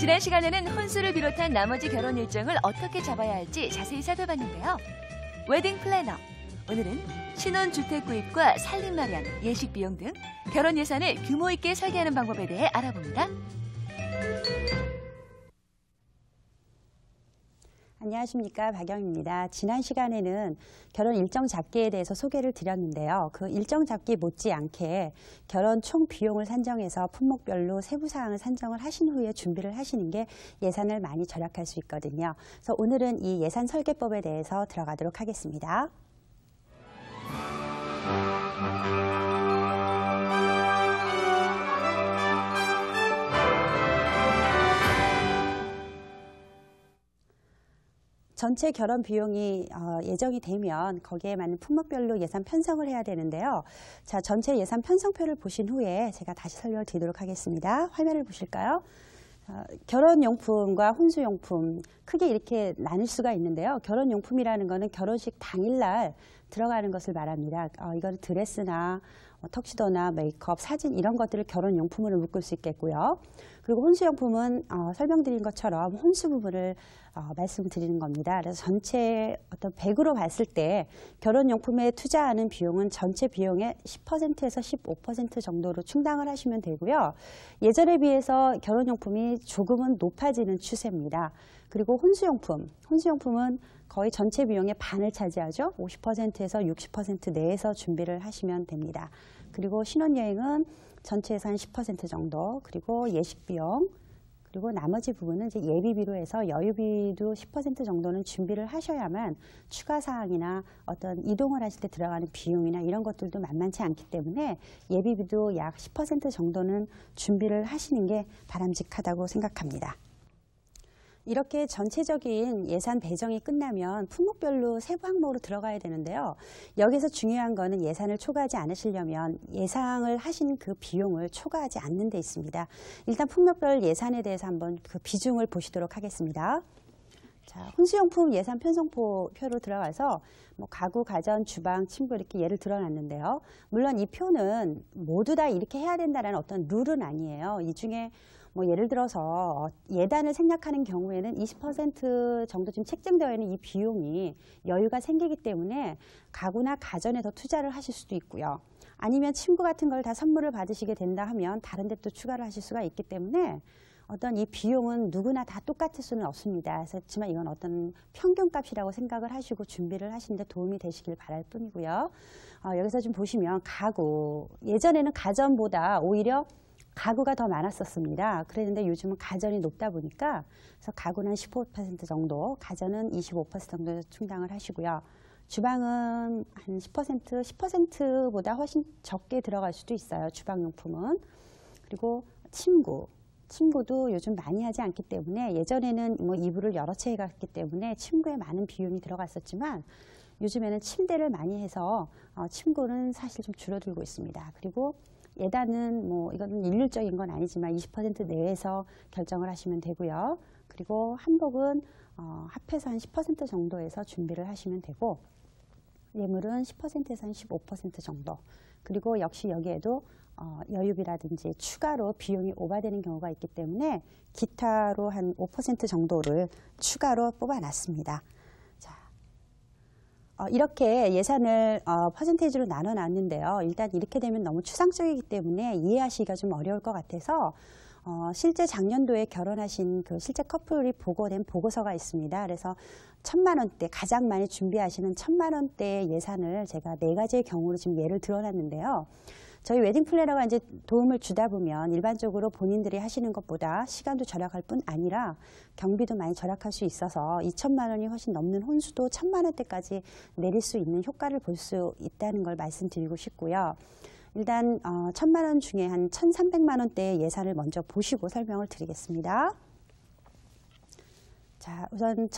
지난 시간에는 혼수를 비롯한 나머지 결혼 일정을 어떻게 잡아야 할지 자세히 살펴봤는데요. 웨딩 플래너. 오늘은 신혼주택 구입과 살림 마련, 예식 비용 등 결혼 예산을 규모 있게 설계하는 방법에 대해 알아봅니다. 안녕하십니까, 박영입니다. 지난 시간에는 결혼 일정 잡기에 대해서 소개를 드렸는데요. 그 일정 잡기 못지않게 결혼 총 비용을 산정해서 품목별로 세부사항을 산정을 하신 후에 준비를 하시는 게 예산을 많이 절약할 수 있거든요. 그래서 오늘은 이 예산 설계법에 대해서 들어가도록 하겠습니다. 전체 결혼 비용이 예정이 되면 거기에 맞는 품목별로 예산 편성을 해야 되는데요. 자, 전체 예산 편성표를 보신 후에 제가 다시 설명을 드리도록 하겠습니다. 화면을 보실까요? 결혼용품과 혼수용품 크게 이렇게 나눌 수가 있는데요. 결혼용품이라는 거는 결혼식 당일날 들어가는 것을 말합니다. 이거는 드레스나 턱시도나 메이크업, 사진 이런 것들을 결혼용품으로 묶을 수 있겠고요. 그리고 혼수용품은 설명드린 것처럼 혼수 부분을 말씀드리는 겁니다. 그래서 전체 어떤 100으로 봤을 때 결혼용품에 투자하는 비용은 전체 비용의 10%에서 15% 정도로 충당을 하시면 되고요. 예전에 비해서 결혼용품이 조금은 높아지는 추세입니다. 그리고 혼수용품은 거의 전체 비용의 반을 차지하죠. 50%에서 60% 내에서 준비를 하시면 됩니다. 그리고 신혼여행은 전체에서 한 10% 정도, 그리고 예식비용, 그리고 나머지 부분은 이제 예비비로 해서 여유비도 10% 정도는 준비를 하셔야만 추가 사항이나 어떤 이동을 하실 때 들어가는 비용이나 이런 것들도 만만치 않기 때문에 예비비도 약 10% 정도는 준비를 하시는 게 바람직하다고 생각합니다. 이렇게 전체적인 예산 배정이 끝나면 품목별로 세부 항목으로 들어가야 되는데요. 여기서 중요한 거는 예산을 초과하지 않으시려면 예상을 하신 그 비용을 초과하지 않는 데 있습니다. 일단 품목별 예산에 대해서 한번 그 비중을 보시도록 하겠습니다. 자, 혼수용품 예산 편성표로 들어가서 뭐 가구, 가전, 주방, 침구 이렇게 예를 들어놨는데요. 물론 이 표는 모두 다 이렇게 해야 된다는 어떤 룰은 아니에요. 이 중에 뭐 예를 들어서 예단을 생략하는 경우에는 20% 정도 지금 책정되어 있는 이 비용이 여유가 생기기 때문에 가구나 가전에 더 투자를 하실 수도 있고요. 아니면 침구 같은 걸 다 선물을 받으시게 된다 하면 다른 데 또 추가를 하실 수가 있기 때문에 어떤 이 비용은 누구나 다 똑같을 수는 없습니다. 그렇지만 이건 어떤 평균값이라고 생각을 하시고 준비를 하시는 데 도움이 되시길 바랄 뿐이고요. 여기서 좀 보시면 가구, 예전에는 가전보다 오히려 가구가 더 많았었습니다. 그랬는데 요즘은 가전이 높다 보니까 그래서 가구는 한 15% 정도, 가전은 25% 정도 충당을 하시고요. 주방은 한 10%보다 훨씬 적게 들어갈 수도 있어요. 주방용품은. 그리고 침구도 요즘 많이 하지 않기 때문에 예전에는 뭐 이불을 여러 채 해갔기 때문에 침구에 많은 비용이 들어갔었지만 요즘에는 침대를 많이 해서 침구는 사실 좀 줄어들고 있습니다. 그리고 예단은 뭐 이건 일률적인 건 아니지만 20% 내에서 결정을 하시면 되고요. 그리고 한복은 합해서 한 10% 정도에서 준비를 하시면 되고 예물은 10%에서 한 15% 정도. 그리고 역시 여기에도 여유비라든지 추가로 비용이 오버되는 경우가 있기 때문에 기타로 한 5% 정도를 추가로 뽑아놨습니다. 이렇게 예산을 퍼센테이지로 나눠놨는데요. 일단 이렇게 되면 너무 추상적이기 때문에 이해하시기가 좀 어려울 것 같아서 실제 작년도에 결혼하신 그 실제 커플이 보고된 보고서가 있습니다. 그래서 1,000만 원대, 가장 많이 준비하시는 1,000만 원대의 예산을 제가 4가지의 경우로 지금 예를 들어놨는데요. 저희 웨딩 플래너가 이제 도움을 주다 보면 일반적으로 본인들이 하시는 것보다 시간도 절약할 뿐 아니라 경비도 많이 절약할 수 있어서 2,000만 원이 훨씬 넘는 혼수도 1,000만 원대까지 내릴 수 있는 효과를 볼 수 있다는 걸 말씀드리고 싶고요. 일단 1,000만 원 중에 한 1,300만 원대의 예산을 먼저 보시고 설명을 드리겠습니다. 자, 우선